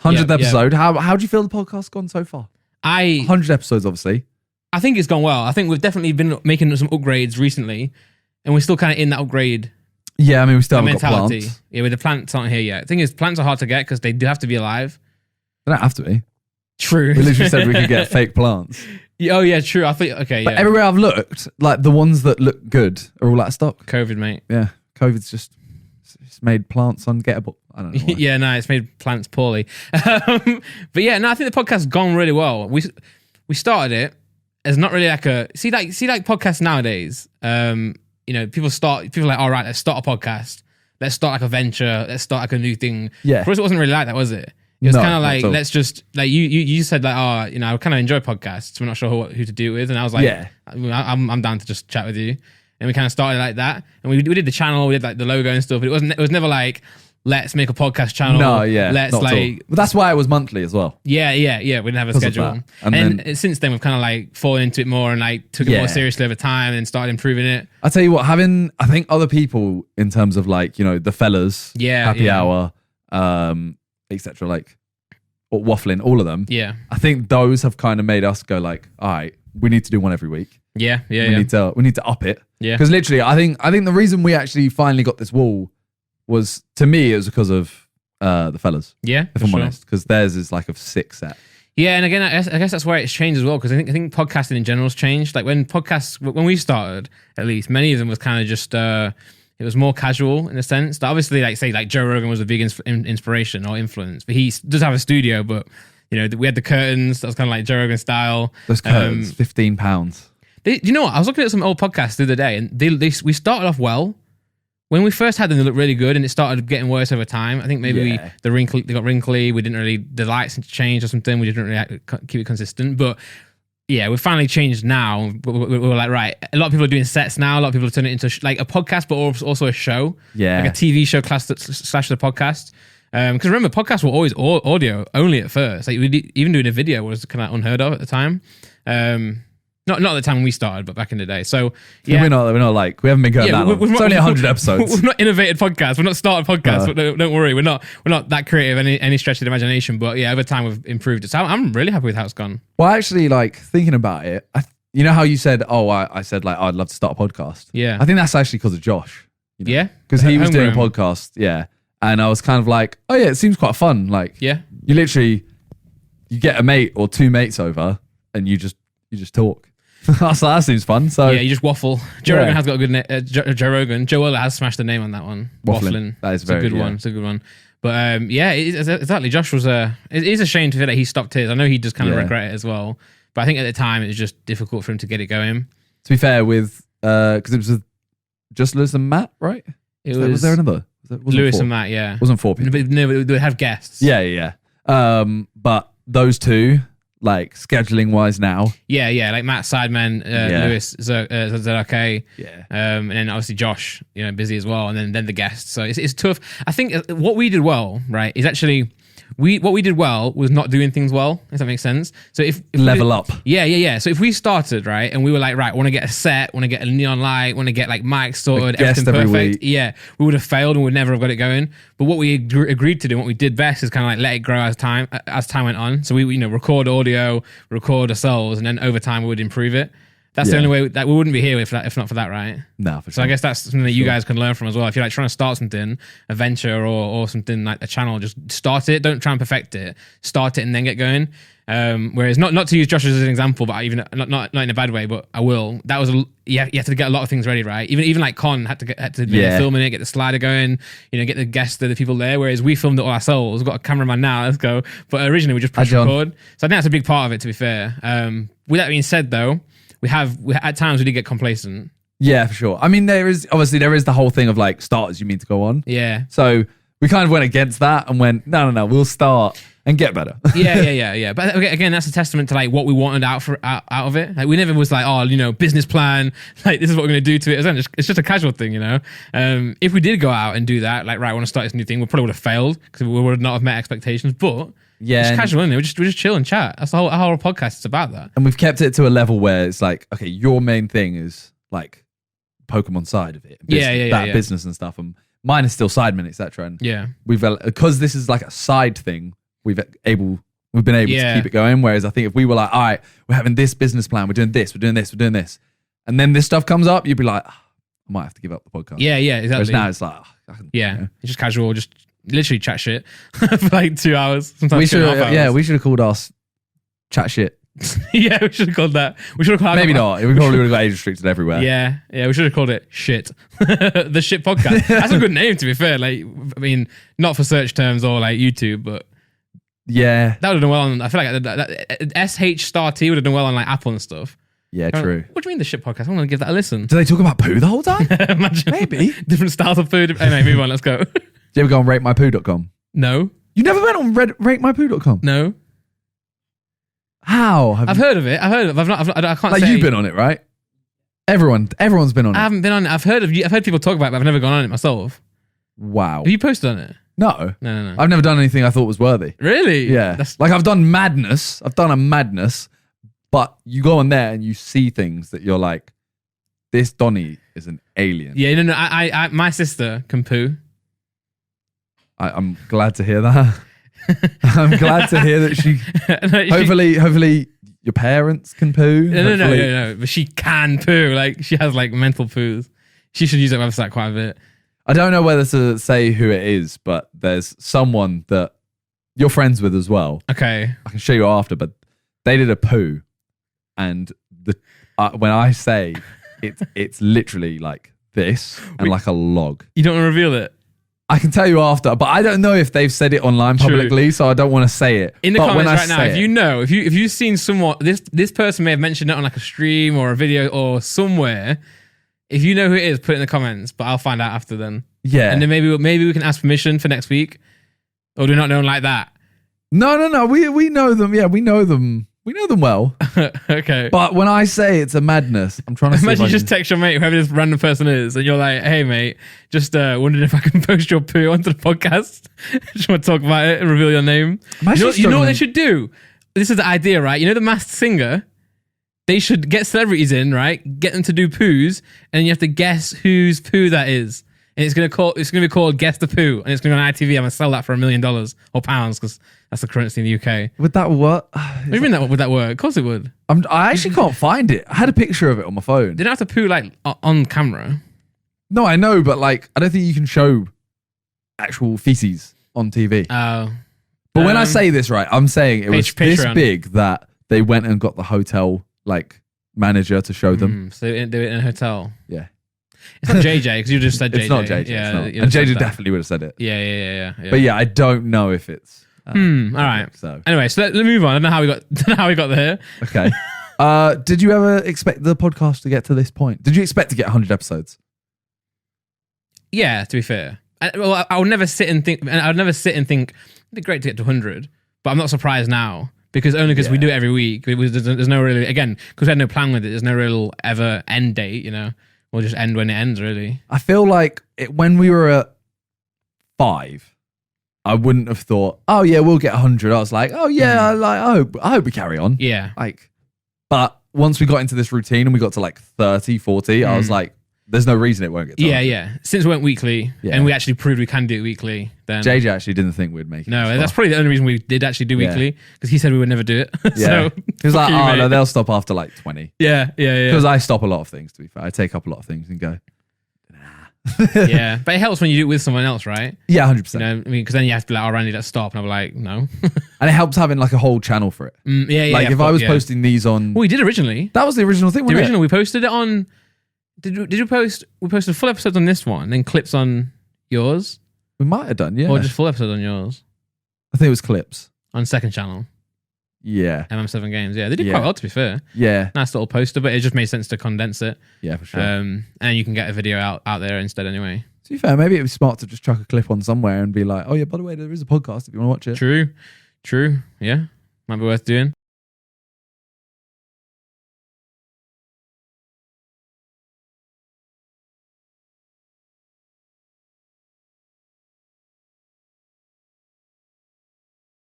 100th episode. How do you feel the podcast's gone so far? 100 episodes, obviously. I think it's gone well. I think we've definitely been making some upgrades recently, and we're still kind of in that upgrade. Yeah, I mean, we still haven't got plants. Yeah, with the plants aren't here yet. The thing is, plants are hard to get because they do have to be alive. They don't have to be. True. We literally said we could get fake plants. Oh yeah, true. I think okay. But everywhere I've looked, like the ones that look good are all out of stock. COVID, mate. Yeah, COVID's just made plants ungettable. I don't know why. Yeah, no, it's made plants poorly. But yeah, no, I think the podcast's gone really well. We started it as not really like a see like podcasts nowadays. People are like, all right, let's start a podcast. Let's start like a venture. Let's start like a new thing. Yeah. For us, it wasn't really like that, was it? It was kind of like, let's just, like, you said, like, I kind of enjoy podcasts. We're not sure who to do it with. And I was like, I'm down to just chat with you. And we kind of started like that. And we did the channel, we did like the logo and stuff. But it was never like, let's make a podcast channel. No, yeah. Let's like. But that's why it was monthly as well. Yeah. We didn't have a schedule. And then since then, we've kind of like fallen into it more and like took it more seriously over time and started improving it. I tell you what, I think other people in terms of like, the fellas, happy hour, etc. like or waffling, all of them. Yeah. I think those have kind of made us go like, all right, we need to do one every week. Yeah. We need to up it. Yeah. Because literally, I think the reason we actually finally got this wall was, to me, it was because of the fellas. Yeah. If I'm honest, because theirs is like a 6 set. Yeah, and again, I guess that's where it's changed as well, because I think podcasting in general has changed. Like when we started, at least, many of them was kind of just, it was more casual in a sense. That obviously, like say, like Joe Rogan was a big inspiration or influence, but he does have a studio, but we had the curtains, that was kind of like Joe Rogan style. Those curtains, £15. You know what? I was looking at some old podcasts the other day, and we started off well. When we first had them, they looked really good, and it started getting worse over time. I think maybe they got wrinkly. We didn't really, the lights changed or something. We didn't really keep it consistent. But yeah, we've finally changed now. We're like, right, a lot of people are doing sets now. A lot of people are turning it into like a podcast, but also a show. Yeah. Like a TV show slash the podcast. Because remember, podcasts were always audio only at first. Like even doing a video was kind of unheard of at the time. Not at the time when we started, but back in the day. So yeah, we're not like, we haven't been going that long. It's only 100 episodes. We've not innovated podcasts. We've not started podcasts. But don't worry, we're not that creative any stretch of the imagination. But yeah, over time we've improved it. So I'm really happy with how it's gone. Well, actually, like thinking about it, you know how you said, I said like I'd love to start a podcast. Yeah, I think that's actually because of Josh. Yeah, because he was doing a podcast. Yeah, and I was kind of like, oh yeah, it seems quite fun. Like, yeah, you get a mate or 2 mates over, and you just talk. So that seems fun. So yeah, you just waffle. Joe Rogan has got a good name. Joe Rogan. Joe Ola has smashed the name on that one. Waffling. That is a good one. It's a good one. But exactly. Josh was it is a shame to feel that he stopped his. I know he does kind of regret it as well. But I think at the time it was just difficult for him to get it going. To be fair, with because it was just Lewis and Matt, right? Was there another? Lewis and Matt, yeah. Wasn't 4 people. No, they have guests. Yeah. But those two, like scheduling wise now. Yeah, like Matt Sidemen, Lewis ZRK. Yeah. And then obviously Josh, busy as well, and then the guests. So it's tough. I think what we did well, right, is actually what we did well was not doing things well, if that makes sense. So if level up. Yeah. So if we started, right, and we were like, right, I want to get a set, want to get a neon light, want to get like mics sorted, everything perfect. Yeah, we would have failed and would never have got it going. But what we agreed to do, what we did best is kind of like let it grow as time went on. So we record audio, record ourselves, and then over time we would improve it. That's the only way that we wouldn't be here if not for that, right? No, for sure. So I guess that's something that you guys can learn from as well. If you're like trying to start something, a venture or something like a channel, just start it. Don't try and perfect it. Start it and then get going. Whereas not to use Josh as an example, but even not in a bad way, but I will. That was you have to get a lot of things ready, right? Even like Con had to be filming it, get the slider going, get the guests, the people there. Whereas we filmed it all ourselves. We've got a cameraman now. Let's go. But originally we just press record. So I think that's a big part of it. To be fair. With that being said, though. We at times we did get complacent. Yeah, for sure. I mean, there is the whole thing of like starters you mean to go on. Yeah. So we kind of went against that and went, no, we'll start and get better. Yeah. But again, that's a testament to like what we wanted out of it. Like we never was like, business plan, like this is what we're going to do to it. It's just a casual thing, If we did go out and do that, like, right, I want to start this new thing, we probably would have failed because we would not have met expectations, but yeah, it's casual, isn't it? We just chill and chat. That's the whole podcast is about that. And we've kept it to a level where it's like, okay, your main thing is like Pokemon side of it. Business and stuff. And mine is still Sidemen, etc. And we've because this is like a side thing we've been able to keep it going. Whereas I think if we were like, all right, we're having this business plan, we're doing this, we're doing this, we're doing this, and then this stuff comes up, you'd be like, I might have to give up the podcast. Yeah, exactly. Whereas now it's like, it's just casual, just literally chat shit for like 2 hours. Sometimes we 2.5 hours. Yeah, we should have called us chat shit. Yeah, we should have called that. We should have called maybe not. We probably would have got age restricted everywhere. Yeah, we should have called it shit. The shit podcast. That's a good name, to be fair. Like, I mean, not for search terms or like YouTube, but yeah, that would have done well on. I feel like that SH*T would have done well on like Apple and stuff. Yeah, true. What do you mean the shit podcast? I'm gonna give that a listen. Do they talk about poo the whole time? Imagine. Maybe different styles of food. Anyway, move on. Let's go. Do you ever go on ratemypoo.com? No. You never went on ratemypoo.com? No. How? I've heard of it. I've heard of it. I can't like say. You've been on it, right? Everyone's been on it. I haven't been on it. I've heard people talk about it, but I've never gone on it myself. Wow. Have you posted on it? No. No. I've never done anything I thought was worthy. Really? Yeah. Like I've done madness. I've done a madness, but you go on there and you see things that you're like, this Donnie is an alien. Yeah, no. I my sister can poo. I'm glad to hear that. I'm glad to hear that she. Hopefully, your parents can poo. No. But she can poo. Like she has like mental poos. She should use that website quite a bit. I don't know whether to say who it is, but there's someone that you're friends with as well. Okay, I can show you after, but they did a poo, and when I say it's literally like this and like a log. You don't want to reveal it. I can tell you after, but I don't know if they've said it online publicly, so I don't want to say it. In the comments right now, if you know, if you've seen someone, this person may have mentioned it on like a stream or a video or somewhere. If you know who it is, put it in the comments, but I'll find out after then. Yeah. And then maybe we can ask permission for next week. Or do we not know them like that? No. We know them. Yeah, we know them. We know them well. Okay. But when I say it's a madness, I'm trying to imagine you just text your mate, whoever this random person is, and you're like, hey mate, just wondering if I can post your poo onto the podcast. Just want to talk about it and reveal your name. You know what they should do? This is the idea, right? You know the Masked Singer? They should get celebrities in, right? Get them to do poos, and you have to guess whose poo that is. And it's gonna be called Guess the Poo, and it's gonna go on ITV. I'm gonna sell that for $1 million or pounds because that's the currency in the UK. Would that work? What do you mean would that work? Of course it would. I actually can't find it. I had a picture of it on my phone. They don't have to poo like on camera. No, I know, but like I don't think you can show actual feces on TV. Oh. But when I say this right, I'm saying it was this Patreon. big that they went and got the hotel like manager to show them. So they did it in a hotel. Yeah. It's not JJ because you just said JJ. It's not JJ. Yeah, it's not. And JJ definitely would have said it. Yeah. But yeah, I don't know if it's. All right. So anyway, so let's move on. I don't know how we got there. Okay. Did you ever expect the podcast to get to this point? Did you expect to get 100 episodes? Yeah, to be fair. I would never sit and think. It'd be great to get to 100, but I'm not surprised now because we do it every week. There's no really because we had no plan with it. There's no real ever end date. You know. We'll just end when it ends, really. I feel like when we were at 5, I wouldn't have thought, oh yeah, we'll get 100. I was like, oh yeah, I hope we carry on. Yeah. But once we got into this routine and we got to like 30, 40, I was like, there's no reason it won't get to 100. Yeah. Since we went weekly and we actually proved we can do it weekly, then JJ actually didn't think we'd make it. No, that's probably the only reason we did actually do weekly because he said we would never do it. Yeah. So he was like, oh no, they'll stop after like 20. Yeah. Because I stop a lot of things, to be fair. I take up a lot of things and go, yeah, but it helps when you do it with someone else, right? Yeah, 100%. You know, I mean, because then you have to be like, oh, Randy, let's stop. And I'm like, no. And it helps having like a whole channel for it. Like if I was posting these on... Well, we did originally. That was the original thing, wasn't it? We posted it on... Did you post... We posted full episodes on this one and then clips on yours? We might have done, yeah. Or just full episodes on yours? I think it was clips. On second channel? Yeah. MM7 Games. Yeah, they did quite well, to be fair. Yeah. Nice little poster, but it just made sense to condense it. Yeah, for sure. And you can get a video out there instead anyway. To be fair, maybe it was smart to just chuck a clip on somewhere and be like, oh yeah, by the way, there is a podcast if you want to watch it. True. Yeah. Might be worth doing.